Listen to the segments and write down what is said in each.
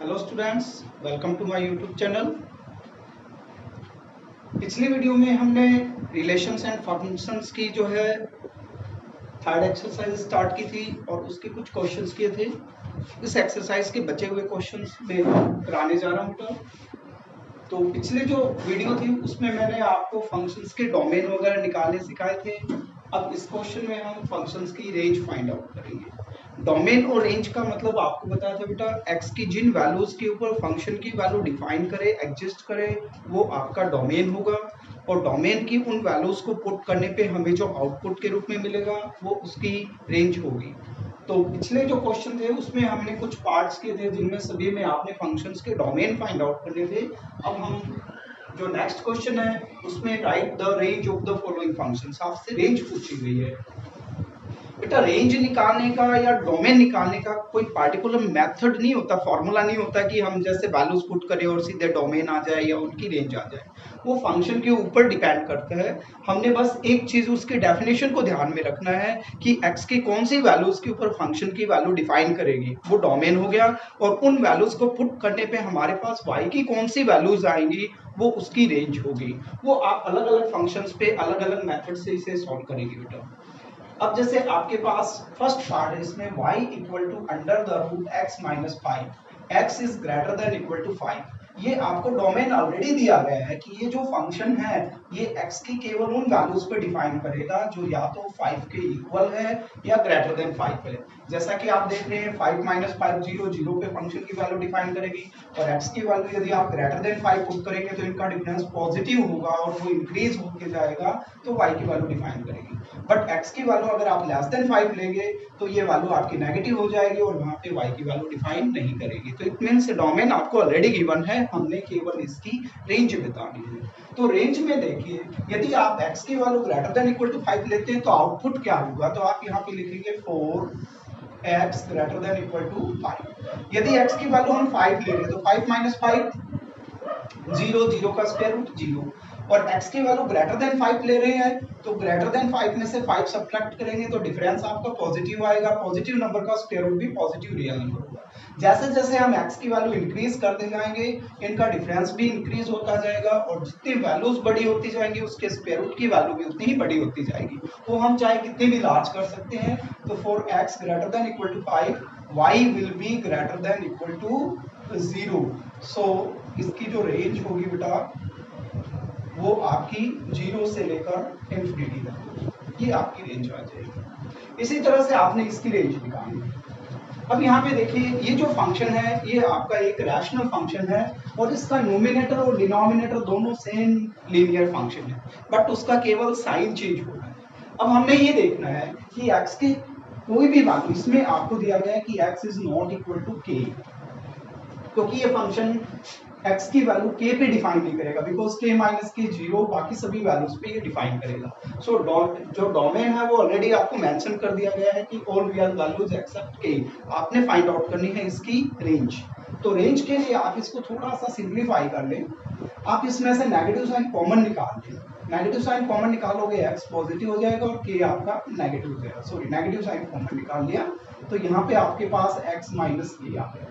Hello students, welcome to my YouTube channel. पिछली video में हमने रिलेशंस एंड फंक्शंस की जो है थर्ड एक्सरसाइज स्टार्ट की थी और उसके कुछ क्वेश्चंस किए थे। इस एक्सरसाइज के बचे हुए क्वेश्चंस में कराने जा रहा हूँ। तो पिछले जो वीडियो थी उसमें मैंने आपको फंक्शंस के डोमेन वगैरह निकालने सिखाए थे। अब इस क्वेश्चन में हम फंक्शंस की रेंज फाइंड आउट करेंगे। डोमेन और रेंज का मतलब आपको बताया था बेटा, एक्स की जिन वैल्यूज के ऊपर फंक्शन की वैल्यू डिफाइन करे, एग्जिस्ट करे, वो आपका डोमेन होगा। और डोमेन की उन वैल्यूज को पुट करने पे हमें जो आउटपुट के रूप में मिलेगा वो उसकी रेंज होगी। तो पिछले जो क्वेश्चन थे उसमें हमने कुछ पार्ट्स किए थे जिनमें सभी में आपने फंक्शंस के डोमेन फाइंड आउट करने थे। अब हम जो नेक्स्ट क्वेश्चन है उसमें right the range of the following functions, आपसे रेंज पूछी गई है। बेटा रेंज निकालने का या डोमेन निकालने का कोई पार्टिकुलर मेथड नहीं होता, फॉर्मूला नहीं होता कि हम जैसे वैल्यूज पुट करें और सीधे डोमेन आ जाए या उनकी रेंज आ जाए। वो फंक्शन के ऊपर डिपेंड करता है। हमने बस एक चीज उसके डेफिनेशन को ध्यान में रखना है कि x की कौन सी वैल्यूज के ऊपर फंक्शन की वैल्यू डिफाइन करेगी, वो डोमेन हो गया। और उन वैल्यूज को पुट करने पे हमारे पास y की कौन सी वैल्यूज आएंगी वो उसकी रेंज होगी। वो आप अलग अलग फंक्शंस पे अलग अलग मेथड से इसे सॉल्व करेंगे बेटा। अब जैसे आपके पास फर्स्ट पार्ट है, इसमें y equal to under the root x minus 5, x is greater than equal to 5। ये आपको डोमेन ऑलरेडी दिया गया है कि ये जो फंक्शन है ये x की केवल उन वैल्यूज पे डिफाइन करेगा जो या तो 5 के इक्वल है या ग्रेटर देन 5 है। जैसा कि आप देख रहे हैं 5 माइनस 5 0 0 पे फंक्शन की वैल्यू डिफाइन करेगी और x की वैल्यू यदि आप ग्रेटर देन 5 पुट करेंगे तो इनका डिफरेंस पॉजिटिव होगा और वो इंक्रीज होके जाएगा तो y की वैल्यू डिफाइन करेगी। बट x की वैल्यू अगर आप लेस देन 5 लेंगे तो ये वैल्यू आपकी नेगेटिव हो जाएगी और वहां पे y की वैल्यू डिफाइन नहीं करेगी। तो इट मींस डोमेन आपको ऑलरेडी गिवन है, हमने केवल इसकी रेंज बतानी है। तो रेंज में देखिए, यदि आप x की value greater than equal to 5 लेते हैं तो आउटपुट क्या होगा, तो आप यहाँ पे लिखेंगे 4x greater than equal to 5। यदि x की वैल्यू हम 5 ले रहे हैं तो 5 माइनस 5 0 0 का स्क्वायर रूट 0। और x की वैल्यू ग्रेटर देन 5 ले रहे हैं तो ग्रेटर देन 5 में से 5 सब्ट्रैक्ट करेंगे तो डिफरेंस आपका पॉजिटिव आएगा। पॉजिटिव नंबर का स्क्वायर रूट भी पॉजिटिव रियल नंबर होगा। जैसे जैसे हम x की वैल्यू इंक्रीज करते जाएंगे इनका डिफरेंस भी इंक्रीज होता जाएगा और जितनी वैल्यूज बड़ी होती जाएंगी उसके स्क्वायर रूट की वैल्यू भी उतनी ही बड़ी होती जाएगी। वो हम चाहे कितनी भी लार्ज कर सकते हैं। तो for x greater than equal to 5 y will be greater than equal to 0। So इसकी जो रेंज होगी बेटा वो आपकी 0 से लेकर इंफिनिटी तक, ये आपकी रेंज आ जाएगी। इसी तरह से आपने इसकी रेंज निकालनी है। अब यहाँ पे देखिए ये जो फंक्शन है ये आपका एक रैशनल फंक्शन है और इसका न्यूमिनेटर और डिनोमिनेटर दोनों सेम लीनियर फंक्शन है, बट उसका केवल साइन चेंज हो रहा है। अब हमने ये देखना है कि x की कोई भी वैल्यू, इसमें आपको दिया गया है कि x is not equal to k, क्योंकि ये फंक्शन x की वैल्यू k पे डिफाइन नहीं करेगा बिकॉज k माइनस के 0 बाकी सभी वैल्यूज पे ये डिफाइन करेगा। सो जो डोमेन है वो ऑलरेडी आपको मेंशन कर दिया गया है कि all real values except k। आपने फाइंड आउट करनी है इसकी रेंज। तो रेंज के लिए आप इसको थोड़ा सा सिंप्लीफाई कर लें। आप इसमें से नेगेटिव साइन कॉमन निकाल लें। नेगेटिव साइन कॉमन निकालोगे x पॉजिटिव हो जाएगा और k आपका नेगेटिव हो जाएगा। सॉरी, नेगेटिव साइन कॉमन निकाल लिया तो यहाँ पे आपके पास x माइनस k आ गया।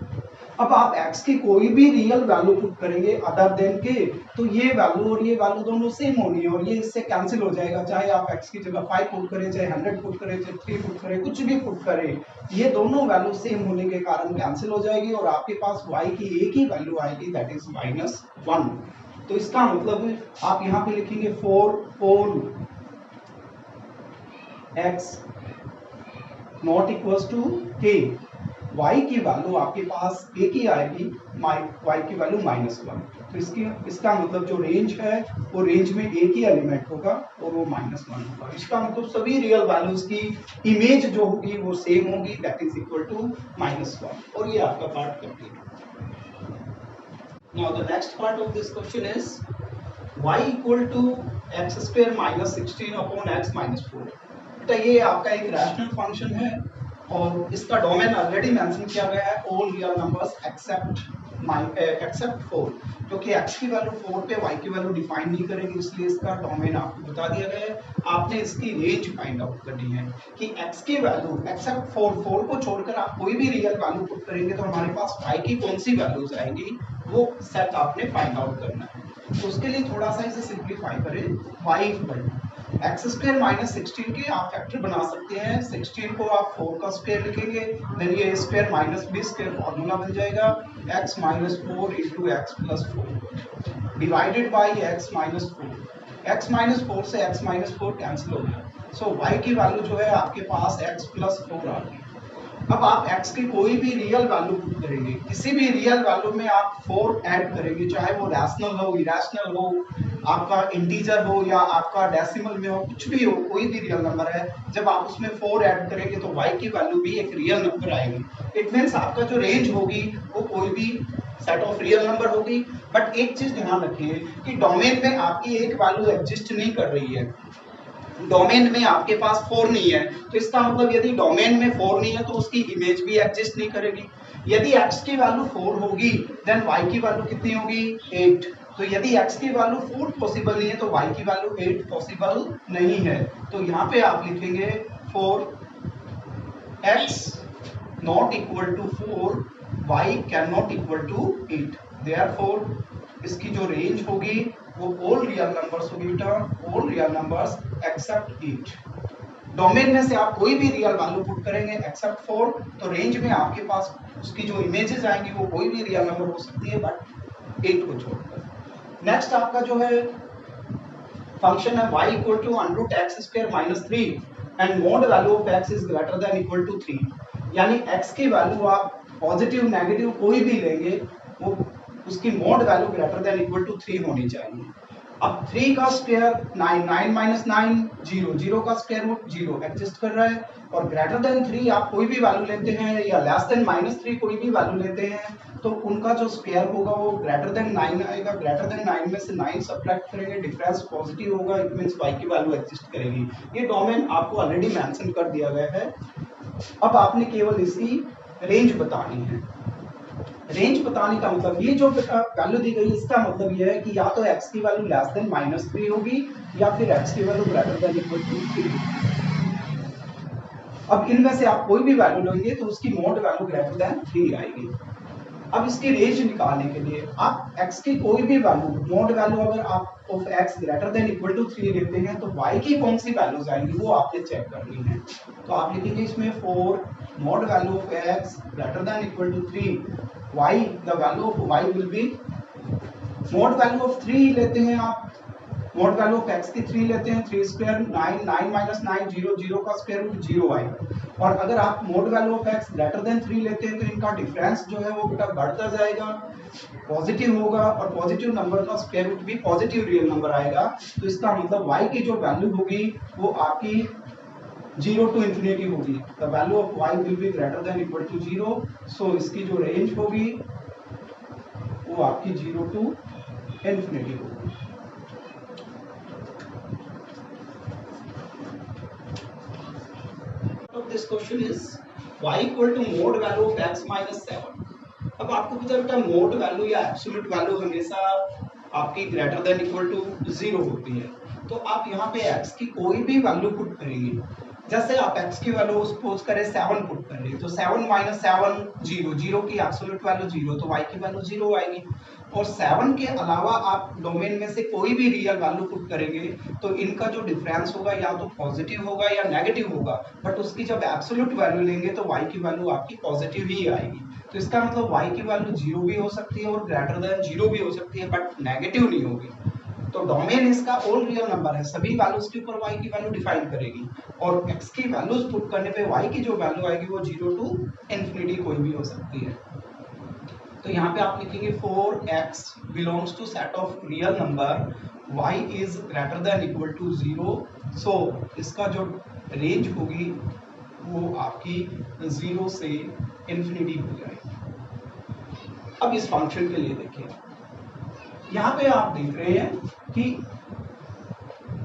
अब आप x की कोई भी रियल वैल्यू पुट करेंगे अदर देन के तो ये वैल्यू और ये वैल्यू दोनों सेम होनी है और ये इससे कैंसिल हो जाएगा। चाहे आप x की जगह 5 पुट करें, चाहे 100 पुट करें, चाहे 3 पुट करें, कुछ भी पुट करें, ये दोनों वैल्यू सेम होने के कारण कैंसिल हो जाएगी और आपके पास y की एक ही वैल्यू आएगी, दैट इज -1। तो इसका मतलब आप यहाँ पे लिखेंगे 4 x not equals to k। y की वैल्यू आपके पास एक ही आएगी, y की वैल्यू -1। तो इसका मतलब जो रेंज है वो रेंज में एक ही एलिमेंट होगा और वो -1 होगा। इसका मतलब सभी रियल वैल्यूज की इमेज जो होगी वो सेम होगी, दैट इज इक्वल टू -1। और ये आपका part complete. Now the next part of this question is y equal to x square -16 upon x -4। बेटा ये आपका एक रैशनल फंक्शन है और इसका डोमेन ऑलरेडी मेंशन किया गया है, all real numbers except except 4, क्योंकि x की वैल्यू 4 पे y की वैल्यू डिफाइन नहीं करेगी, इसलिए इसका डोमेन आपको बता दिया गया है। आपने इसकी रेंज फाइंड आउट करनी है कि x की वैल्यू एक्सेप्ट 4 को छोड़कर आप कोई भी रियल वैल्यू पुट करेंगे तो हमारे पास y की कौन सी वैल्यूज आएंगी, वो सेट आपने फाइंड आउट करना है। तो उसके लिए थोड़ा सा इसे सिंप्लीफाई करें। y equal x square minus 16 के आप फैक्टर बना सकते हैं। 16 को आप 4 का स्क्वायर लिखेंगे, देन ये square minus b square formula बन जाएगा x minus 4 into x plus 4 divided by x minus 4। x minus 4 से x माइनस 4 कैंसिल हो गया, सो y की वैल्यू जो है आपके पास x प्लस 4 आ गई। अब आप x की कोई भी रियल वैल्यू पुट करेंगे, किसी भी रियल वैल्यू में आप 4 ऐड करेंगे, चाहे वो रैशनल हो, इरेशनल हो, आपका इंटीजर हो या आपका डेसिमल में हो, कुछ भी हो, कोई भी रियल नंबर है, जब आप उसमें 4 ऐड करेंगे तो y की वैल्यू भी एक रियल नंबर आएगी। इट मींस आपका जो रेंज होगी वो कोई भी सेट ऑफ रियल नंबर होगी। बट एक चीज ध्यान रखिए कि डोमेन में आपकी एक वैल्यू एग्जिस्ट नहीं कर रही है, डोमेन में आपके पास 4 नहीं है, तो इसका मतलब यदि डोमेन में 4 नहीं है तो उसकी इमेज भी एग्जिस्ट नहीं करेगी। यदि x की वैल्यू 4 होगी देन y की वैल्यू कितनी होगी, 8। तो यदि x की वैल्यू 4 पॉसिबल नहीं है तो y की वैल्यू 8 पॉसिबल नहीं है। तो यहाँ पे आप लिखेंगे 4x not equal to 4, y can not equal to 8। Therefore इसकी जो रेंज होगी वो ऑल रियल नंबर्स होगी बेटा, all real numbers accept 8। Domain में से आप कोई भी रियल वैल्यू पुट करेंगे एक्सेप्ट 4, तो रेंज में आपके पास उसकी जो इमेजेस आएंगी वो कोई भी रियल नंबर हो सकती है बट 8 को छोड़कर। नेक्स्ट आपका जो है फंक्शन है y equal to under x square minus 3 and mod value of x is greater than equal to 3, यानी x की वैल्यू आप पॉजिटिव नेगेटिव कोई भी लेंगे वो उसकी mod value greater than equal to 3 होनी चाहिए। अब 3 का स्क्वायर 9, 9 माइनस 9 0, 0 का स्क्वायर रूट 0 एग्जिस्ट कर रहा है, और ग्रेटर देन 3 आप कोई भी वैल्यू लेते हैं या लेस देन माइनस 3 कोई भी वैल्यू लेते हैं तो उनका जो स्क्वायर होगा वो ग्रेटर देन 9 आएगा। ग्रेटर देन 9 में से 9 सब्ट्रैक्ट करेंगे, डिफरेंस पॉजिटिव होगा, इट मींस y की वैल्यू एग्जिस्ट करेगी। ये डोमेन आपको ऑलरेडी मेंशन कर दिया गया है। अब आपने केवल इसकी रेंज बतानी है। रेंज बताने का मतलब ये जो वैल्यू दी गई इसका मतलब ये है कि या तो x की वैल्यू लेस देन माइनस 3 होगी या फिर x की value greater than equal to 3। अब इनमें से आप कोई भी वैल्यू लेंगे तो उसकी मोड वैल्यू ग्रेटर देन 3 आएगी। अब इसकी रेंज निकालने के लिए आप x की कोई भी वैल्यू, मोड वैल्यू अगर आप of x greater than equal to 3 लेते हैं तो y की कौन सी वैल्यूज आएंगी वो आपने चेक करनी है। तो आप लिखेंगे इसमें 4 mod value of x greater than equal to 3, y the value of y will be, mod value of 3 लेते हैं आप, मोड वैल्यू ऑफ x की 3 लेते हैं, 3 स्क्वायर 9, 9 माइनस 9 0, 0 का स्क्वायर रूट 0 आएगा। और अगर आप mode value of x greater then 3 लेते हैं तो इनका डिफरेंस जो है वो बेटा बढ़ता जाएगा, पॉजिटिव होगा, और पॉजिटिव नंबर का स्क्वायर रूट भी पॉजिटिव रियल नंबर आएगा। तो इसका मतलब y की जो वैल्यू होगी वो आपकी 0 टू इंफिनिटी होगी, the value of y will be greater than equal to 0। So इसकी जो रेंज होगी वो आपकी 0 टू इंफिनिटी होगी। This question is y equal to mod value of x minus 7। अब आपको पता है बेटा मोड वैल्यू या एब्सोल्यूट वैल्यू हमेशा आपकी ग्रेटर देन इक्वल टू 0 होती है। तो आप यहाँ पे x की कोई भी वैल्यू पुट करेंगे, जैसे आप x की वैल्यू सपोज करें 7 पुट कर रहे हैं तो 7 माइनस 7 0, 0 की एब्सोल्यूट वैल्यू 0, तो y की वैल्यू 0 आएगी। और 7 के अलावा आप डोमेन में से कोई भी रियल वैल्यू पुट करेंगे तो इनका जो डिफरेंस होगा या तो पॉजिटिव होगा या नेगेटिव होगा, बट उसकी जब एब्सोल्यूट वैल्यू लेंगे तो y की वैल्यू आपकी पॉजिटिव ही आएगी। तो इसका मतलब y की वैल्यू 0 भी हो सकती है और ग्रेटर देन 0 भी हो सकती है बट नेगेटिव नहीं होगी। तो डोमेन इसका ऑल रियल नंबर है, सभी वैल्यूज के ऊपर y की वैल्यू डिफाइन करेगी, और x की वैल्यूज पुट करने पे y की जो वैल्यू आएगी वो 0 टू इंफिनिटी कोई भी हो सकती है। तो यहाँ पे आप लिखेंगे 4x belongs to set of real number, y is greater than equal to 0। So इसका जो रेंज होगी वो आपकी 0 से इंफिनिटी हो जाएगी। अब इस फंक्शन के लिए देखिए, यहाँ पे आप देख रहे हैं कि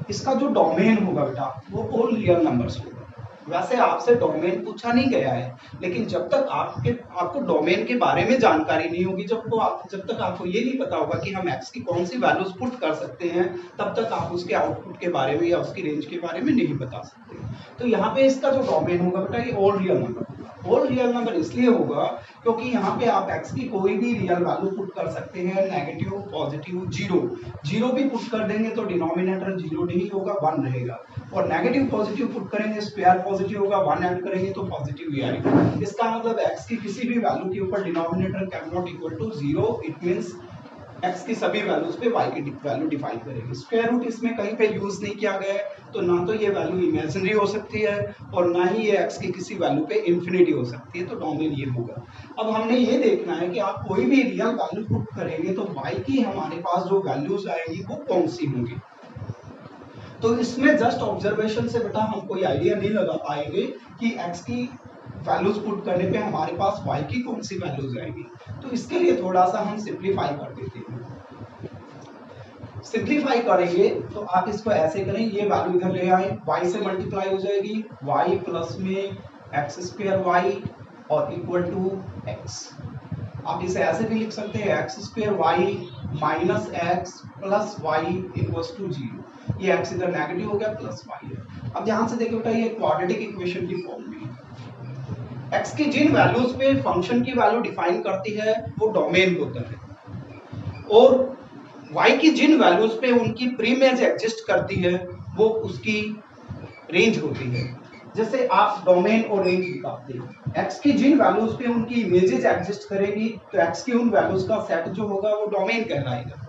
इसका जो डोमेन होगा बेटा वो ऑल रियल नंबर्स होगा। वैसे आपसे डोमेन पूछा नहीं गया है, लेकिन जब तक आपको डोमेन के बारे में जानकारी नहीं होगी, जब तक आपको ये नहीं पता होगा कि हम x की कौन सी वैल्यूज पुट कर सकते हैं, तब तक आप उसके आउटपुट के बारे में या उसकी रेंज के बारे में नहीं बता सकते। तो यहाँ पे इसका जो डोमेन होगा बेटा, ये ऑल रियल नंबर होगा। ऑल रियल नंबर इसलिए होगा क्योंकि यहाँ पे आप x की कोई भी रियल वैल्यू पुट कर सकते हैं, नेगेटिव, पॉजिटिव, जीरो भी पुट कर देंगे तो डिनोमिनेटर जीरो नहीं होगा, 1 रहेगा। और नेगेटिव पॉजिटिव पुट करेंगे, स्क्वायर पॉजिटिव होगा, 1 ऐड करेंगे तो पॉजिटिव ही आएगा। इसका मतलब x की किसी भी वैल्यू के ऊपर denominator can not equal to 0। It means x की सभी वैल्यूज पे y की वैल्यू डिफाइन करेंगे। स्क्वायर रूट इसमें कहीं पे यूज नहीं किया गया है, तो ना तो ये वैल्यू इमेजिनरी हो सकती है और ना ही ये x की किसी वैल्यू पे इंफिनिटी हो सकती है, तो डोमेन ये होगा। अब हमने ये देखना है कि आप कोई भी रियल वैल्यू पुट करेंगे तो y की हमारे पास जो वैल्यूज आएंगी वो कौन सी होंगी। तो इसमें जस्ट ऑब्जर्वेशन से बेटा हम कोई आइडिया नहीं लगा पाएंगे कि x की वैल्यूज पुट करने पे हमारे पास y की कौन सी वैल्यूज आएगी। तो इसके लिए थोड़ा सा हम सिंप्लीफाई कर देते हैं। सिंप्लीफाई करेंगे तो आप इसको ऐसे करें, ये वैल्यू इधर ले आए, y से मल्टीप्लाई हो जाएगी, y प्लस में एक्स स्क्वायर y और इक्वल टू x। आप इसे ऐसे भी लिख सकते हैं, x square y minus x plus y equals to 0। ये x इधर नेगेटिव हो गया, प्लस वाई है। अब ध्यान से देखिए बेटा, ये क्वाड्रेटिक इक्वेशन की फॉर्म में है। x की जिन वैल्यूज पे फंक्शन की वैल्यू डिफाइन करती है वो डोमेन होता है, और y की जिन वैल्यूज पे उनकी प्रीमेज एग्जिस्ट करती है वो उसकी रेंज होती है। जैसे आप डोमेन और रेंज निकालते हैं, x की जिन वैल्यूज पे उनकी इमेजेस एग्जिस्ट करेगी तो x की उन वैल्यूज का सेट जो होगा वो डोमेन कहलाएगा,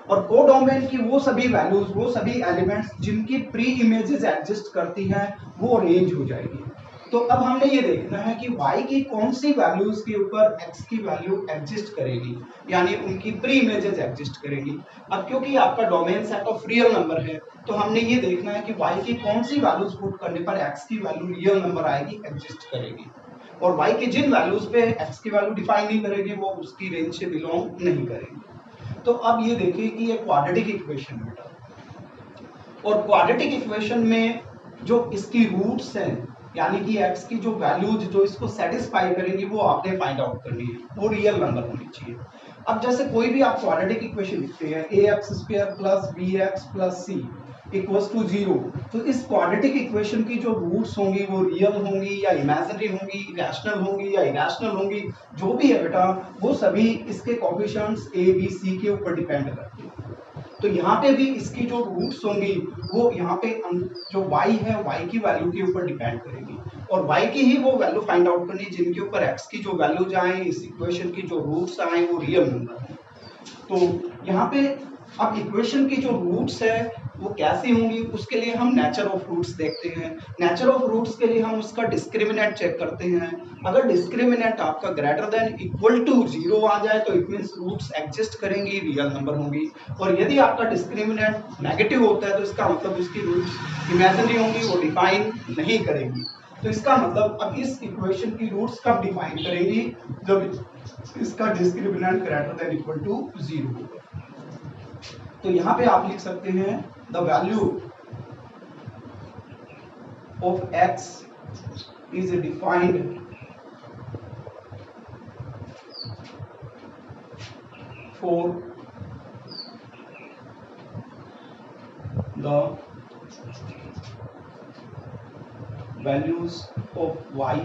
और कोडोमेन की वो सभी वैल्यूज, वो सभी एलिमेंट्स जिनकी प्री इमेजेस एग्जिस्ट करती हैं वो रेंज हो जाएगी। तो अब हमने ये देखना है कि y की कौन सी वैल्यूज के ऊपर x की वैल्यू एग्जिस्ट करेगी, यानी उनकी प्री इमेजेस एग्जिस्ट करेगी। अब क्योंकि आपका domain set of real number है, तो हमने ये देखना है कि y की कौन सी वैल्यूज पुट करने पर x की वैल्यू रियल नंबर आएगी, एग्जिस्ट करेगी, और y की जिन वैल्यूज पे x की वैल्यू डिफाइन नहीं करेगी वो उसकी रेंज से बिलोंग नहीं करेगी। तो अब ये देखिए कि ये क्वाड्रेटिक इक्वेशन है, और क्वाड्रेटिक इक्वेशन में जो इसकी रूट्स हैं, यानी कि x की जो वैल्यूज जो इसको सेटिस्फाई करेंगी वो आपने फाइंड आउट करनी है, वो रियल नंबर होनी चाहिए। अब जैसे कोई भी आप क्वाड्रेटिक इक्वेशन लिखते हैं, ax² plus bx plus c equals to 0, तो इस क्वाड्रेटिक इक्वेशन की जो रूट्स होंगी वो रियल होंगी या इमेजिनरी होंगी, रैशनल होंगी या इरेशनल होंगी, जो भी है बेटा वो सभी इसके कोएफिशिएंट्स a b c के ऊपर डिपेंड करते हैं। तो यहाँ पे भी इसकी जो रूट्स होंगी वो यहाँ पे जो y है y की वैल्यू के ऊपर डिपेंड करेगी, और y की ही वो वैल्यू फाइंड आउट करनी जिनके ऊपर x की जो वैल्यूज आए, इस इक्वेशन की जो रूट्स आए वो रियल नंबर है। तो यहाँ पे अब इक्वेशन की जो रूट्स है वो कैसी होंगी, उसके लिए हम नेचर ऑफ रूट्स देखते हैं। नेचर ऑफ रूट्स के लिए हम उसका डिस्क्रिमिनेंट चेक करते हैं। अगर डिस्क्रिमिनेंट आपका ग्रेटर देन इक्वल टू 0 आ जाए तो इट मींस रूट्स एग्जिस्ट करेंगी, रियल नंबर होंगी, और यदि आपका डिस्क्रिमिनेंट नेगेटिव होता है तो इसका मतलब उसकी रूट्स इमेजिनरी होंगी, वो डिफाइन नहीं करेंगी। तो इसका मतलब अब इस इक्वेशन की रूट्स कब डिफाइन करेंगी, जब इसका discriminant greater than equal to 0 होगा। तो यहाँ पे आप लिख सकते हैं the value of x is defined for the values of y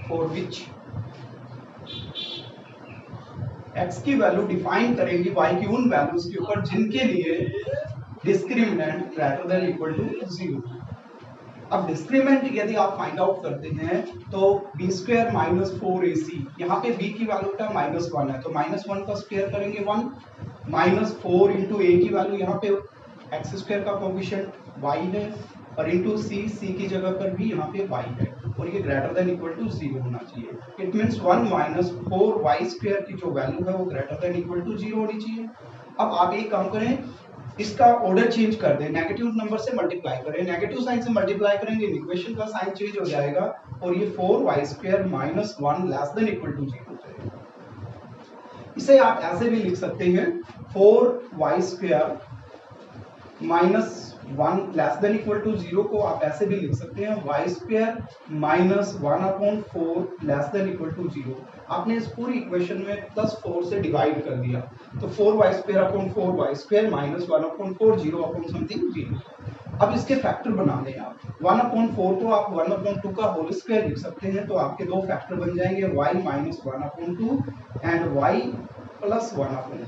for which x की वैल्यू डिफाइन करेंगी y की उन वैल्यूज के ऊपर जिनके लिए discriminant greater than equal to 0। अब डिस्क्रिमिनेंट यदि आप फाइंड आउट करते हैं तो b² माइनस 4ac, यहाँ पे b की वैल्यू का -1 है तो -1 का स्क्वायर करेंगे 1, -4 इंटू a की वैल्यू यहाँ पे x² का कोएफिशिएंट y है, और इंटू c की जगह पर भी यहाँ पे y है, और ये ग्रेटर देन इक्वल टू 0 होना चाहिए। इट मींस 1 माइनस 4y² की जो वैल्यू है वो ग्रेटर देन इक्वल टू 0 होनी चाहिए। अब आप एक काम करें, इसका ऑर्डर चेंज कर दें, नेगेटिव नंबर से मल्टीप्लाई करें, नेगेटिव साइन से मल्टीप्लाई करेंगे इक्वेशन का साइन चेंज हो जाएगा, और ये 4y² minus 1 less than equal to 0 हो जाएगा। इसे आप ऐसे भी लिख सकते हैं 4y² minus 1 less than equal to 0 को आप ऐसे भी लिख सकते हैं y square minus 1/4 less than equal to 0। आपने इस पूरी इक्वेशन में +4 से डिवाइड कर दिया तो 4y square upon 4y square minus 1/4 0 upon something 0। अब इसके फैक्टर बनाने हैं आप 1/4 को आप 1/2 का होल स्क्वायर लिख सकते हैं तो आपके दो फैक्टर बन जाएंगे y minus 1/2 and y plus 1/2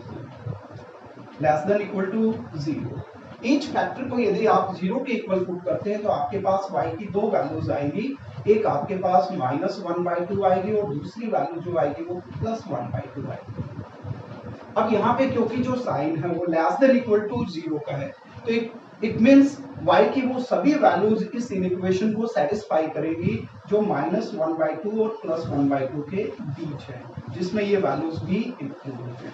less than equal to 0। Each factor को यदि आप 0 के इक्वल पुट करते हैं तो आपके पास y की दो वैल्यूज आएंगी, एक आपके पास -1/2 आएगी और दूसरी वैल्यू जो आएगी वो +1/2 आएगी। अब यहाँ पे क्योंकि जो साइन है वो लेस देन इक्वल टू 0 का है तो इट मींस y की वो सभी वैल्यूज इस इक्वेशन को सेटिस्फाई करेगी जो -1/2 और +1/2 के बीच है, जिसमें ये वैल्यूज भी इंक्लूड हैं।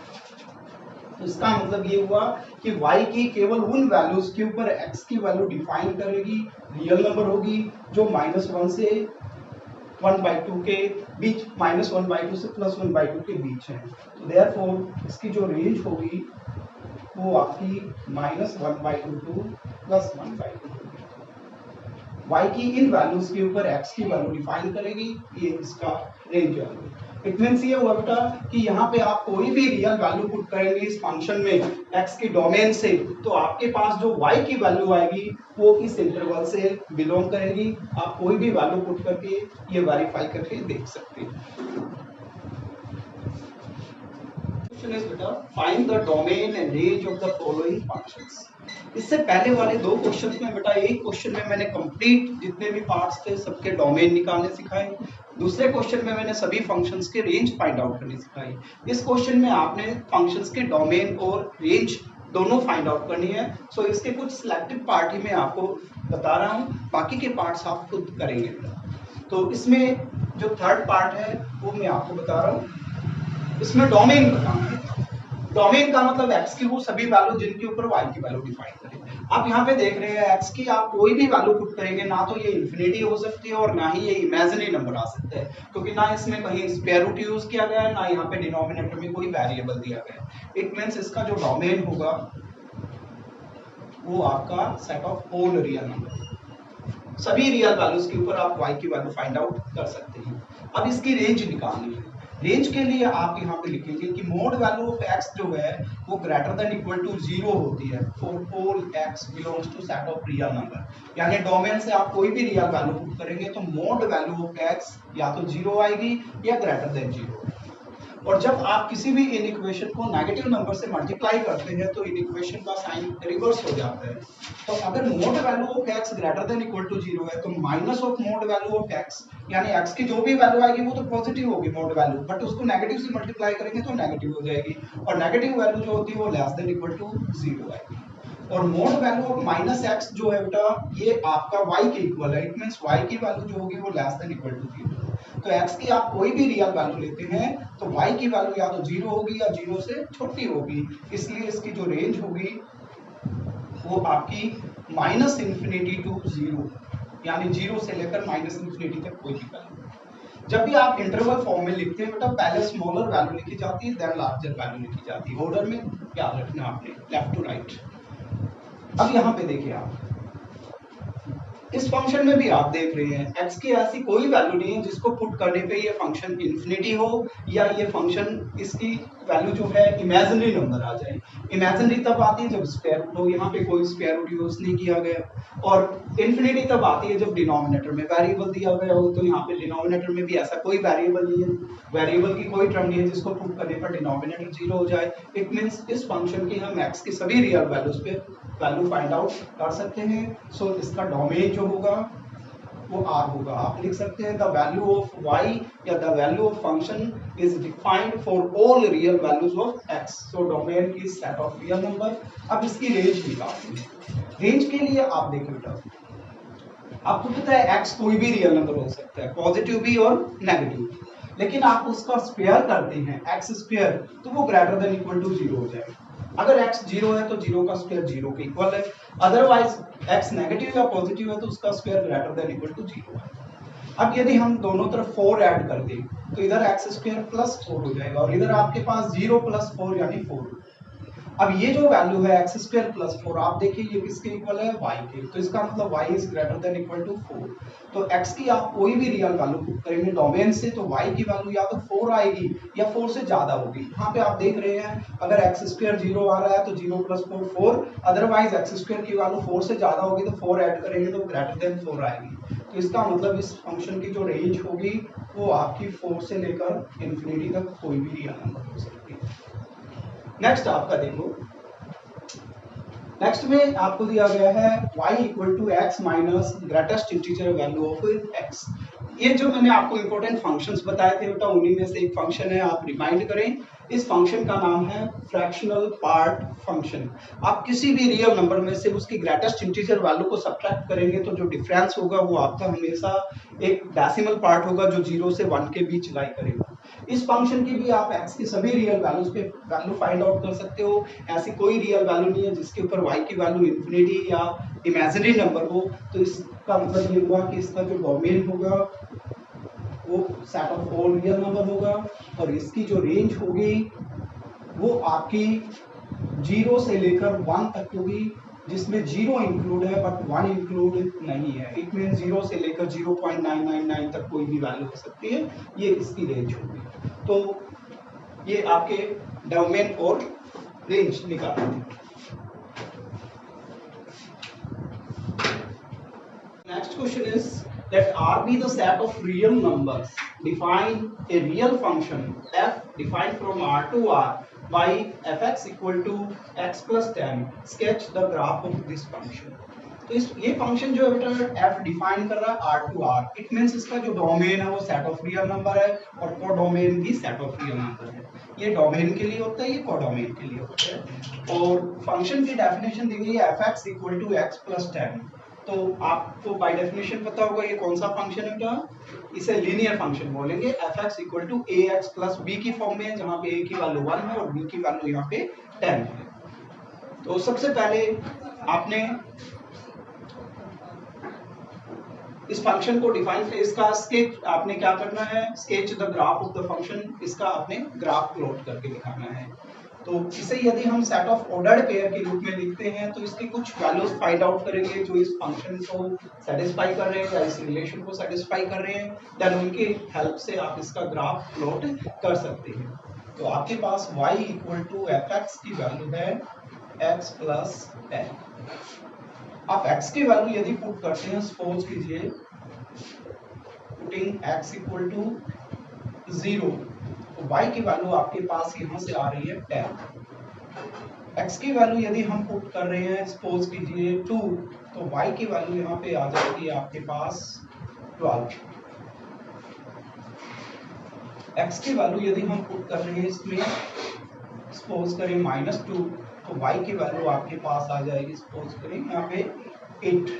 तो इसका मतलब ये हुआ कि y की केवल उन वैल्यूज के ऊपर x की वैल्यू डिफाइन करेगी, रियल नंबर होगी जो -1 से 1/2 के बीच, -1/2 से +1/2 के बीच है। तो देयरफॉर इसकी जो रेंज होगी वो आपकी -1/2 टू +1/2 y की इन वैल्यूज के ऊपर x की वैल्यू डिफाइन करेगी, ये इसका रेंज है। इट मींस ये हुआ बेटा कि यहाँ पे आप कोई भी रियल वैल्यू पुट करेंगे इस फंक्शन में x के डोमेन से तो आपके पास जो y की वैल्यू आएगी वो इस इंटरवल से बिलोंग करेगी। आप कोई भी वैल्यू पुट करके ये वेरीफाई करके देख सकते हैं। क्वेश्चन इज बेटा find the domain and range of the following functions. इससे पहले वाले दो क्वेश्चंस में बेटा एक क्वेश्चन में मैंने कंप्लीट जितने भी पार्ट्स थे सबके डोमेन निकालने सिखाए, दूसरे क्वेश्चन में मैंने सभी फंक्शंस के रेंज फाइंड आउट करनी सिखाई। इस क्वेश्चन में आपने फंक्शंस के डोमेन और रेंज दोनों फाइंड आउट करनी है। सो इसके कुछ सिलेक्टिव पार्ट ही मैं आपको बता रहा हूँ, बाकी के पार्ट्स आप खुद करेंगे। तो इसमें जो थर्ड पार्ट है वो मैं आपको बता रहा हूँ, इसमें डोमेन बताना है। डोमेन का मतलब x की वो सभी वैल्यू जिनके ऊपर y की वैल्यू डिफाइन करें। आप यहाँ पे देख रहे हैं x की आप कोई भी वैल्यू पुट करेंगे ना तो ये इंफिनिटी हो सकती है और ना ही ये इमेजिनरी नंबर आ सकता है, क्योंकि ना इसमें कहीं स्क्वायर रूट यूज किया गया है ना यहाँ पे डिनोमिनेटर में कोई वेरिएबल दिया गया है। इट मींस इसका जो डोमेन होगा वो आपका set of all real number, सभी रियल वैल्यूज के ऊपर आप y की वैल्यू फाइंड आउट कर सकते हैं। अब इसकी रेंज निकालनी है। रेंज के लिए आप यहाँ पे लिखेंगे कि मोड वैल्यू ऑफ x जो है वो ग्रेटर देन इक्वल टू 0 होती है for all x belongs to set of real number. यानी डोमेन से आप कोई भी रियल वैल्यू पुट करेंगे तो मोड वैल्यू ऑफ x या तो 0 आएगी या ग्रेटर देन 0। और जब आप किसी भी इन इक्वेशन को नेगेटिव नंबर से मल्टीप्लाई करते हैं तो इन इक्वेशन का साइन रिवर्स हो जाता है। तो अगर mod value of x greater than equal to 0 है तो minus of mod value of x, यानी x की जो भी वैल्यू आएगी वो तो पॉजिटिव होगी मोड वैल्यू, बट उसको नेगेटिव से मल्टीप्लाई करेंगे तो नेगेटिव हो जाएगी और नेगेटिव वैल्यू जो होती है वो लेस देन इक्वल टू 0 आएगी। और मोड वैल्यू ऑफ -x जो है बेटा ये आपका y के इक्वल है। इट मींस y की वैल्यू जो होगी वो लेस देन इक्वल टू 0। तो x की आप कोई भी रियल वैल्यू लेते हैं तो y की वैल्यू या तो 0 होगी या 0 से छोटी होगी, इसलिए इसकी जो रेंज होगी वो आपकी -∞ टू 0, यानी 0 से लेकर -∞ तक कोई भी वैल्यू। जब भी आप इंटरवल फॉर्म में लिखते हैं बेटा पहले स्मॉलर वैल्यू लिखी जाती है देन लार्जर वैल्यू लिखी जाती है, ऑर्डर में याद रखना आपने लेफ्ट टू राइट। अब यहाँ पे देखिए आप इस फंक्शन में भी आप देख रहे हैं x की ऐसी कोई वैल्यू नहीं है जिसको पुट करने पे ये फंक्शन इंफिनिटी हो या ये फंक्शन इसकी वैल्यू जो है इमेजिनरी नंबर आ जाए। इमेजिनरी तब आती है जब स्क्वायर रूट हो, यहाँ पे कोई स्क्वायर रूट यूज नहीं किया गया। और इंफिनिटी तब आती है जब डिनोमिनेटर में वेरिएबल दिया गया हो, तो यहाँ पे डिनोमिनेटर में भी ऐसा कोई वेरिएबल नहीं है, वेरिएबल की कोई टर्म नहीं है जिसको पुट करने पर डिनोमिनेटर 0 हो जाए। इट मींस इस फंक्शन की हम x की सभी रियल वैल्यूज पे वैल्यू फाइंड आउट कर सकते हैं। सो इसका डोमेन जो होगा वो R होगा। आप लिख सकते हैं द वैल्यू ऑफ y या the value of function is defined for all real values of x। So domain is set of real number. अब इसकी रेंज निकालते हैं। रेंज के लिए आप देखें बेटा आपको पता है x कोई भी रियल नंबर हो सकता है, पॉजिटिव भी और नेगेटिव भी, लेकिन आप उसका स्क्वायर करते हैं x स्क्वायर तो वो ग्रेटर देन इक्वल टू 0 हो जाएगा। अगर x 0 है तो 0 का स्क्वायर 0 के इक्वल है, अदरवाइज x नेगेटिव या पॉजिटिव है तो उसका square greater than equal to 0 है। अब यदि हम दोनों तरफ 4 ऐड कर दें तो इधर x स्क्वायर प्लस 4 हो जाएगा और इधर आपके पास 0 प्लस 4 यानी 4। अब ये जो वैल्यू है एक्स स्क्वायर प्लस 4, आप देखिए ये किसके इक्वल है, y के, तो इसका मतलब y is greater than equal to 4। तो x की आप कोई भी रियल वैल्यू पुट करेंगे डोमेन से तो y की वैल्यू या तो 4 आएगी या 4 से ज्यादा होगी। यहाँ पे आप देख रहे हैं अगर एक्स स्क्वायर 0 आ रहा है तो 0 प्लस 4 4, अदरवाइज एक्स स्क्वायर की वैल्यू 4 से ज्यादा होगी तो 4 ऐड करेंगे तो ग्रेटर देन 4 आएगी। तो इसका मतलब इस फंक्शन की जो रेंज होगी वो आपकी 4 से लेकर इंफिनिटी तक कोई भी रियल नंबर हो सकती है। नेक्स्ट आपका देखो, नेक्स्ट में आपको दिया गया है y equal to x minus greatest integer value of x। ये जो मैंने आपको इंपॉर्टेंट फंक्शंस बताए थे बेटा उन्हीं में से एक फंक्शन है, आप रिमाइंड करें। इस फंक्शन का नाम है फ्रैक्शनल पार्ट फंक्शन। आप किसी भी रियल नंबर में से उसकी ग्रेटेस्ट इंटीजर वैल्यू को सब्ट्रैक्ट करेंगे तो जो डिफरेंस होगा वो आपका हमेशा एक डेसिमल पार्ट होगा जो 0 से 1 के बीच लाई करेगा। इस फंक्शन की भी आप x की सभी रियल वैल्यूज पे वैल्यू फाइंड आउट कर सकते हो। ऐसी कोई रियल वैल्यू नहीं है जिसके ऊपर y की वैल्यू इंफिनिटी या इमेजिनरी नंबर हो। तो इसका मतलब ये हुआ कि इसका जो डोमेन होगा वो set of all real number होगा और इसकी जो रेंज होगी वो आपकी 0 से लेकर 1 तक होगी, जिसमें 0 इंक्लूड है बट 1 इंक्लूड नहीं है। इट मीन 0 से लेकर 0.999 तक कोई भी वैल्यू हो सकती है, ये इसकी रेंज होगी। तो ये आपके डोमेन और रेंज निकालते हैं। Next question is that R be the set of real numbers, define a real function f defined from R to R by fx equal to x plus 10, sketch the graph of this function। तो ये function जो है बेटा f define कर रहा है R to R, it means इसका जो डोमेन है वो सेट ऑफ रियल नंबर है और कोडोमेन भी सेट ऑफ रियल नंबर है। ये डोमेन के लिए होता है, ये कोडोमेन के लिए होता है। और फंक्शन की डेफिनेशन दी गई है fx equal to x plus 10। तो आपको बाय डेफिनेशन पता होगा ये कौन सा फंक्शन है बेटा, इसे लीनियर फंक्शन बोलेंगे। fx equal to ax plus b की फॉर्म में है जहां पे a की वैल्यू 1 है और b की वैल्यू यहाँ पे 10 है। तो सबसे पहले आपने इस फंक्शन को डिफाइन, इसका स्केच आपने क्या करना है, sketch the graph of the function, इसका आपने ग्राफ प्लॉट करके दिखाना है। तो इसे यदि हम सेट ऑफ ऑर्डर्ड पेयर के रूप में लिखते हैं तो इसकी कुछ वैल्यूज फाइंड आउट करेंगे जो इस फंक्शन को सेटिस्फाई कर रहे हैं या इस रिलेशन को सेटिस्फाई कर रहे हैं, देन उनकी हेल्प से आप इसका ग्राफ प्लॉट कर सकते हैं। तो आपके पास y इक्वल टू fx की वैल्यू है x प्लस 10। आप x की वैल्यू यदि पुट करते हैं, सपोज कीजिए पुटिंग x इक्वल टू 0, तो y की वैल्यू आपके पास यहाँ से आ रही है 10। x की वैल्यू यदि हम पुट कर रहे हैं सपोज कीजिए 2, तो y की वैल्यू यहाँ पे आ जाएगी आपके पास 12। x की वैल्यू यदि हम पुट कर रहे हैं इसमें सपोज करें -2, तो y की वैल्यू आपके पास आ जाएगी सपोज करें यहाँ पे 8।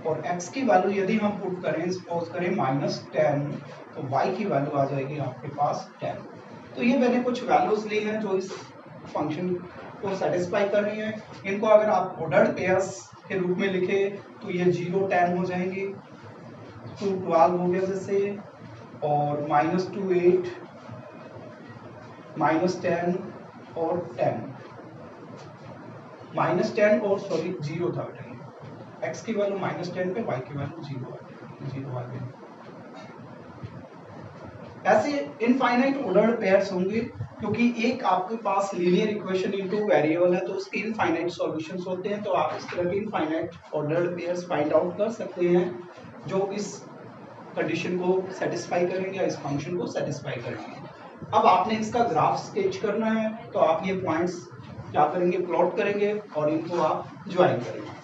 और x की वैल्यू यदि हम पुट करें सपोज करें -10, तो y की वैल्यू आ जाएगी आपके पास 10। तो ये मैंने कुछ वैल्यूज ली हैं जो इस फंक्शन को सेटिस्फाई कर रही हैं। इनको अगर आप ऑर्डर्ड पेयर्स के रूप में लिखे तो ये 0 10 हो जाएंगे, 2 12 हो गया जैसे, और -2 8, -10 और 10, -10 और सॉरी 0 था बेटा, x की वैल्यू -10 पे y की वैल्यू 0 आ गई। ऐसे इनफाइनाइट ऑर्डर्ड पेयर्स होंगे क्योंकि एक आपके पास लीनियर इक्वेशन इनटू वेरिएबल है तो उसके इनफाइनाइट सॉल्यूशंस होते हैं। तो आप इस तरह के infinite ordered pairs find out कर सकते हैं जो इस कंडीशन को सेटिस्फाई करेंगे या इस फंक्शन को सेटिस्फाई करेंगे। अब आपने इसका ग्राफ स्केच करना है, तो आप ये पॉइंट्स क्या करेंगे, प्लॉट करेंगे और इनको आप ज्वाइन करेंगे।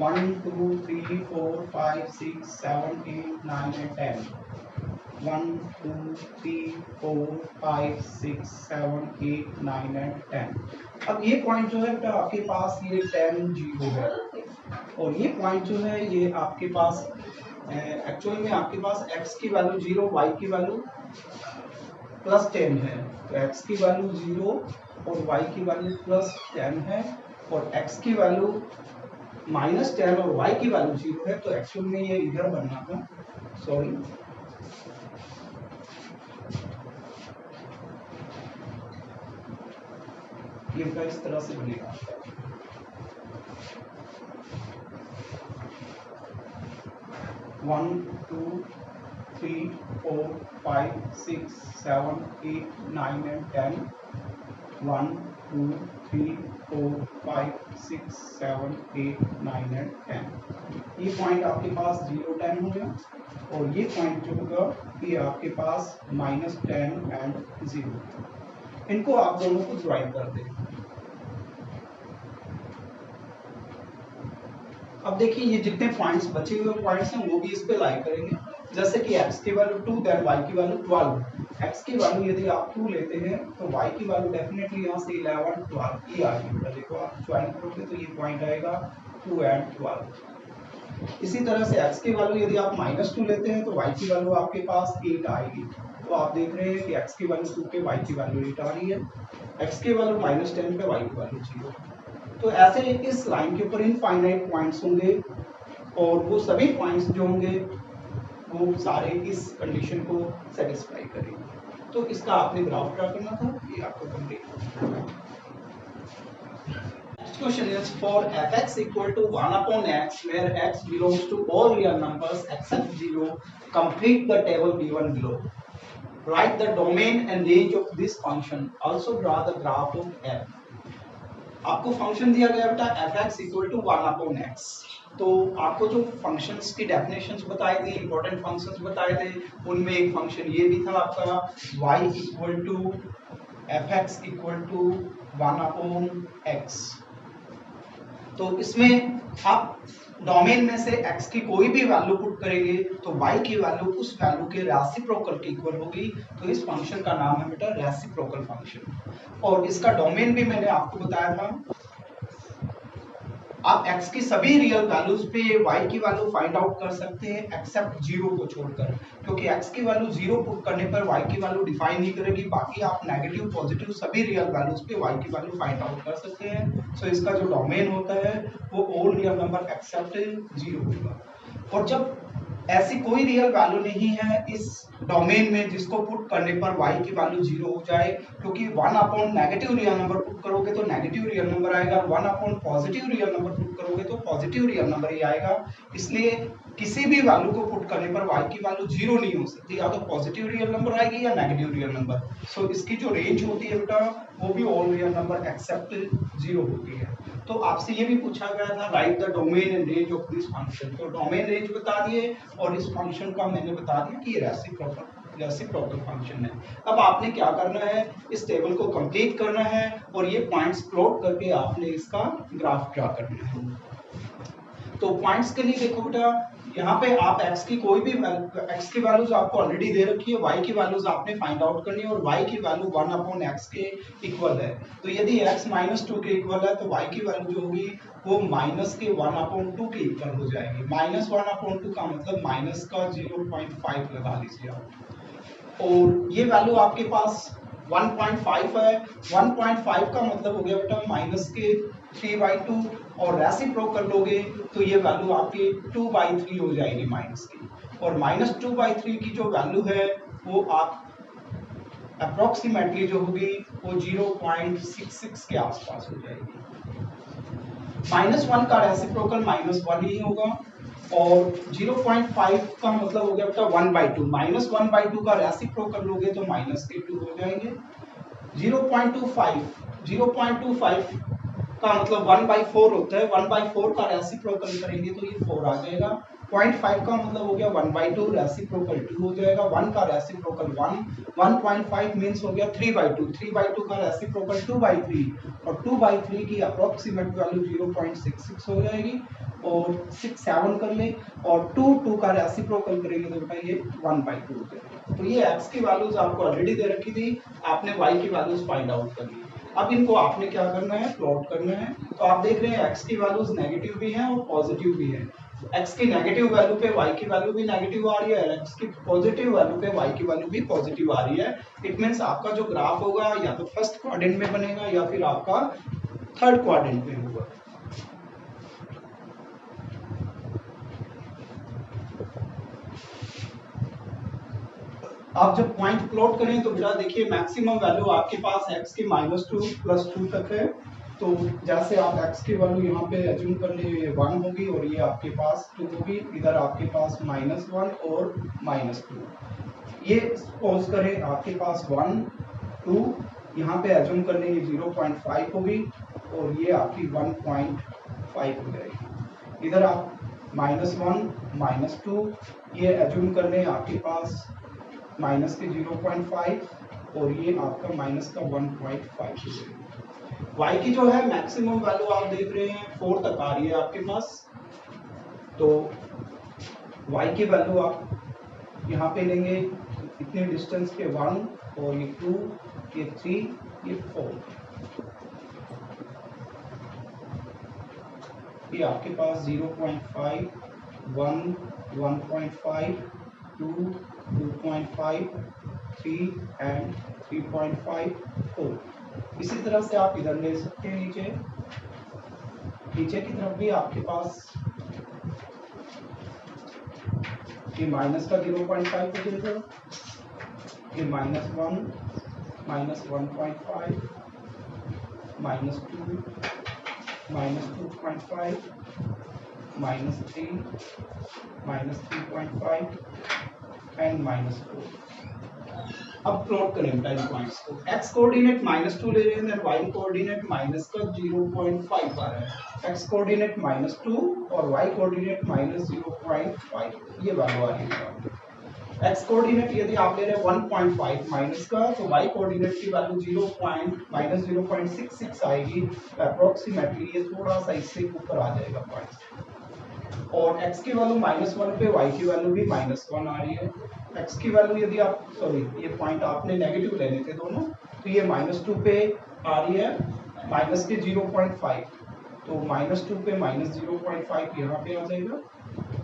One 2 3 4 5 6 7 8 9 and 10, 1 2 3 4 5 6 7 8 9 and 10। अब ये पॉइंट जो है बेटा आपके पास ये 10 0 है और ये पॉइंट जो है ये आपके पास एक्चुअली में आपके पास x की वैल्यू 0, y की वैल्यू +10 है। तो x की वैल्यू 0 और y की वैल्यू +10 है और x की वैल्यू -10 और y की वैल्यू 0 है, तो एक्चुअल में ये इधर बनना था, सॉरी, ये बेटा इस तरह से बनेगा। 1 2 3 4 5 6 7 8 9 and 10, 1 2 3 4 5 6 7 8 9 and 10। ये पॉइंट आपके पास 0 10 हो गया, और ये पॉइंट जो होगा ये आपके पास -10 एंड 0। इनको आप दोनों को ज्वाइन कर दें। अब देखिए ये जितने पॉइंट्स बचे हुए पॉइंट्स हैं वो भी इस पे लाई करेंगे। जैसे कि x की वैल्यू 2 देन y की वैल्यू 12। x की वैल्यू यदि आप 2 लेते हैं तो y की वैल्यू डेफिनेटली यहाँ से 11 12 ये आ गई। देखो आप ज्वाइन करोगे तो ये पॉइंट आएगा 2 एंड 12। इसी तरह से x की वैल्यू यदि आप -2 लेते हैं तो y की वैल्यू आपके पास 8 आएगी। तो आप देख रहे हैं कि x की वैल्यू 2 पे y की वैल्यू 8 आ रही है, x की वैल्यू -10 पे y की वैल्यू 0। तो ऐसे इस लाइन के ऊपर इनफाइनाइट पॉइंट्स होंगे, और वो सभी पॉइंट्स जो होंगे वो सारे इस कंडीशन को सेटिस्फाई करेंगे। तो इसका आपने ग्राफ ड्रा करना था, ये आपको complete. Next question is for fx equal to 1 upon x where x belongs to all real numbers except 0, complete the table given below. Write the domain and range of this function. Also draw the graph of f. आपको function दिया गया बेटा fx equal to 1 upon x। तो आपको जो functions की definitions बताए थे, इंपॉर्टेंट फंक्शंस बताए थे, उनमें एक फंक्शन ये भी था आपका y equal to fx equal to 1 upon x। तो इसमें आप डोमेन में से x की कोई भी वैल्यू पुट करेंगे तो y की वैल्यू उस वैल्यू के रेसिप्रोकल के इक्वल होगी। तो इस फंक्शन का नाम है बेटा रेसिप्रोकल फंक्शन, और इसका डोमेन भी मैंने आपको बताया था। आप x की सभी रियल वैल्यूज पे y की वैल्यू फाइंड आउट कर सकते हैं एक्सेप्ट 0 को छोड़कर, क्योंकि x की वैल्यू 0 पुट करने पर y की वैल्यू डिफाइन नहीं करेगी। बाकी आप नेगेटिव पॉजिटिव सभी रियल वैल्यूज पे y की वैल्यू फाइंड आउट कर सकते हैं। सो इसका जो डोमेन होता है वो ऑल रियल नंबर एक्सेप्ट 0 होगा। और जब ऐसी कोई रियल वैल्यू नहीं है इस डोमेन में जिसको पुट करने पर y की वैल्यू 0 हो जाए, क्योंकि 1 upon negative real number put करोगे तो नेगेटिव रियल नंबर आएगा, 1 upon positive real number put करोगे तो पॉजिटिव रियल नंबर ही आएगा। इसलिए किसी भी वैल्यू को पुट करने पर y की वैल्यू 0 नहीं हो सकती, या तो पॉजिटिव रियल नंबर आएगी या नेगेटिव रियल नंबर। सो इसकी जो रेंज होती है बेटा वो भी ऑल रियल नंबर एक्सेप्ट 0 होती है। तो आपसे ये भी पूछा गया था right the domain and range of this function. तो डोमेन रेंज बता दिए और इस फंक्शन का मैंने बता दिया कि ये रेसिप्रोकल फंक्शन है। अब आपने क्या करना है, इस टेबल को कंप्लीट करना है और ये पॉइंट्स प्लॉट करके आपने इसका ग्राफ ड्रा करना है। तो पॉइंट्स के लिए देखो बेटा यहाँ पे आप x की कोई भी x की वैल्यूज आपको ऑलरेडी दे रखी है, y की वैल्यूज आपने फाइंड आउट करनी है, और y की वैल्यू 1 अपॉन x के इक्वल है। तो यदि x -2 के इक्वल है तो y की वैल्यू जो होगी वो -1 अपॉन 2 के इक्वल हो जाएगी। -1 अपॉन 2 का मतलब माइनस का 0.5 लगा लीजिए आप, और ये वैल्यू आपके पास 1.5 है। 1.5 का मतलब हो गया बेटा माइनस के 3/2, और रेसिप्रोकल लोगे तो ये वैल्यू आपकी 2/3 हो जाएगी माइनस की, और -2/3 की जो वैल्यू है वो आप अप्रोक्सीमेटली जो होगी वो 0.66 के आसपास हो जाएगी। -1 का रेसिप्रोकल -1 ही होगा, और 0.5 का मतलब हो गया बेटा 1/2। -1/2 का रेसिप्रोकल लोगे तो -2 हो जाएंगे। 0.25 का मतलब 1/4 होता है, 1/4 का रेसिप्रोकल करेंगे तो ये 4 आ जाएगा। 0.5 का मतलब हो गया 1/2, रेसिप्रोकल 2 हो जाएगा। 1 का रेसिप्रोकल 1, 1.5 मींस हो गया 3/2, 3/2 का रेसिप्रोकल 2/3, और 2/3 की अप्रोक्सीमेट वैल्यू 0.66 हो जाएगी, और 6 7 कर ले, और 2 का रेसिप्रोकल करेंगे तो बेटा ये 1/2 हो जाएगा। तो ये x की वैल्यूज आपको ऑलरेडी दे रखी थी, आपने y की वैल्यूज फाइंड आउट कर ली। अब इनको आपने क्या करना है, प्लॉट करना है। तो आप देख रहे हैं x की वैल्यूज नेगेटिव भी हैं और पॉजिटिव भी हैं। x की नेगेटिव वैल्यू पे y की वैल्यू भी नेगेटिव आ रही है, x की पॉजिटिव वैल्यू पे y की वैल्यू भी पॉजिटिव आ रही है। इट मींस आपका जो ग्राफ होगा या तो फर्स्ट क्वाड्रेंट में बनेगा या फिर आपका थर्ड क्वाड्रेंट में होगा। आप जब पॉइंट प्लॉट करें तो बेटा देखिए मैक्सिमम वैल्यू आपके पास x की -2 + 2 तक है। तो जैसे आप x की वैल्यू यहाँ पे एज्यूम कर लिए 1 होगी और ये आपके पास 2 होगी, इधर आपके पास -1 और -2। ये सपोज करें आपके पास 1 2, यहाँ पे एज्यूम कर लेंगे 0.5 होगी और ये आपकी 1.5 हो जाएगी। इधर आप -1 -2, ये एज्यूम कर लें आपके पास माइनस के 0.5 और ये आपका माइनस का 1.5 हो जाएगा। y की जो है मैक्सिमम वैल्यू आप देख रहे हैं 4 तक आ रही है आपके पास। तो y की वैल्यू आप यहाँ पे लेंगे इतने डिस्टेंस पे 1 और ये 2, ये 3, ये 4, ये आपके पास 0.5 1 1.5 2 2.5 3 एंड 3.5 4। इसी तरह से आप इधर ले सकते हैं नीचे की तरफ भी आपके पास ये माइनस का 0.5 हो जाएगा, ये -1 -1.5 -2 -2.5 -3 -3.5 एंड -4। अब प्लॉट करें टाइम पॉइंट्स को। x कोऑर्डिनेट -2 ले रहे हैं, देन y कोऑर्डिनेट माइनस का 0.5 आ रहा है। x कोऑर्डिनेट -2 और y कोऑर्डिनेट -0.5, ये वैल्यू आ रही है। x कोऑर्डिनेट यदि आप ले रहे हैं 1.5 माइनस का, तो y कोऑर्डिनेट की वैल्यू -0.66 आएगी अप्रोक्सीमेटली। ये थोड़ा सा इससे ऊपर आ जाएगा पॉइंट। और x की वैल्यू -1 पे y की वैल्यू भी -1 आ रही है। x की वैल्यू यदि आप ये पॉइंट आपने नेगेटिव लेने थे दोनों, तो ये -2 पे आ रही है माइनस के 0.5, तो -2 पे -0.5 यहाँ पे आ जाएगा।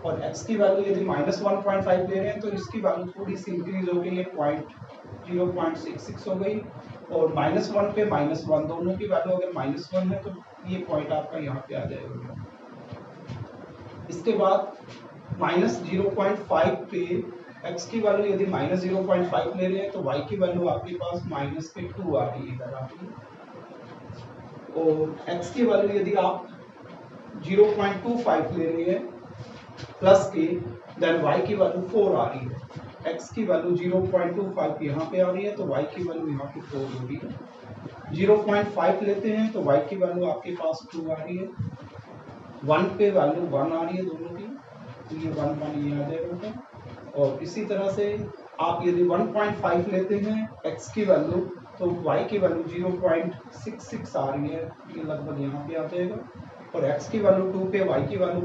और x की वैल्यू यदि -1.5 ले रहे हैं तो इसकी वैल्यू थोड़ी सी इंक्रीज हो गई है, 0.66 हो गई। और -1 पे -1, दोनों की वैल्यू अगर -1 है तो ये पॉइंट आपका यहाँ पे आ जाएगा। इसके बाद -0.5 पे x की वैल्यू यदि -0.5 ले रहे हैं तो y की वैल्यू आपके पास -2 आ रही है इधर आपकी। और x की वैल्यू यदि आप 0.25 ले रहे हैं प्लस के, देन y की वैल्यू 4 आ रही है। x की वैल्यू 0.25 यहाँ पे आ रही है तो y की वैल्यू यहाँ पे 4 हो रही है। 0.5 लेते हैं तो y की वैल्यू आपके पास 2 आ रही है। 1 पे वैल्यू 1 आ रही है दोनों की, तो ये 1 1 ये आ जाएगा। और इसी तरह से आप यदि 1.5 लेते हैं x की वैल्यू, तो y की वैल्यू 0.66 आ रही है, ये लगभग यहाँ पे आ जाएगा। और x की वैल्यू 2 पे y की वैल्यू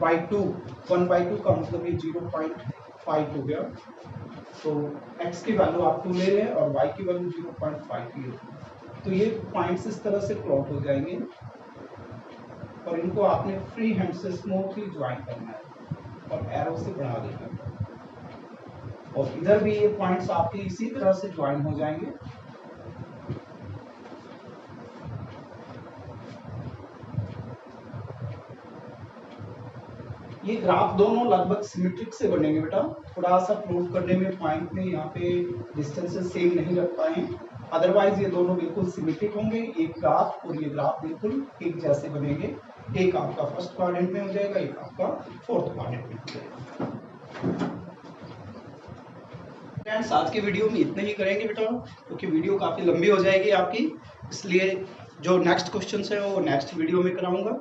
1/2 का मतलब ये 0.5 हो गया। तो x की वैल्यू आप 2 ले रहे हैं और y की वैल्यू 0.5 ले रहे हैं। तो ये पॉइंट्स इस तरह से प्लॉट हो जाएंगे और इनको आपने फ्री हैंड से स्मूथली ज्वाइन करना है और एरो से बढ़ा देना है। और इधर भी ये पॉइंट्स आपके इसी तरह से ज्वाइन हो जाएंगे। ये ग्राफ दोनों लगभग सिमेट्रिक से बनेंगे बेटा, थोड़ा सा प्लॉट करने में पॉइंट में यहाँ पे डिस्टेंसेस सेम नहीं रख पाए, अदरवाइज ये दोनों बिल्कुल सिमेट्रिक होंगे। एक ग्राफ और ये ग्राफ बिल्कुल एक जैसे बनेंगे। एक आपका फर्स्ट क्वाड्रेंट में हो जाएगा, एक आपका फोर्थ क्वाड्रेंट में हो जाएगा। फ्रेंड्स आज की वीडियो में इतना ही करेंगे बेटा, क्योंकि वीडियो काफ़ी लंबी हो जाएगी आपकी, इसलिए जो नेक्स्ट क्वेश्चन है वो नेक्स्ट वीडियो में कराऊंगा।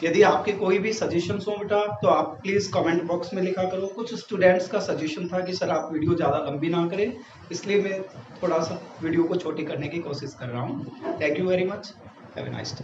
यदि आपके कोई भी सजेशंस हो बेटा तो आप प्लीज़ कमेंट बॉक्स में लिखा करो। कुछ स्टूडेंट्स का सजेशन था कि सर आप वीडियो ज़्यादा लंबी ना करें, इसलिए मैं थोड़ा सा वीडियो को छोटी करने की कोशिश कर रहा हूँ। Thank you very much, have a nice day.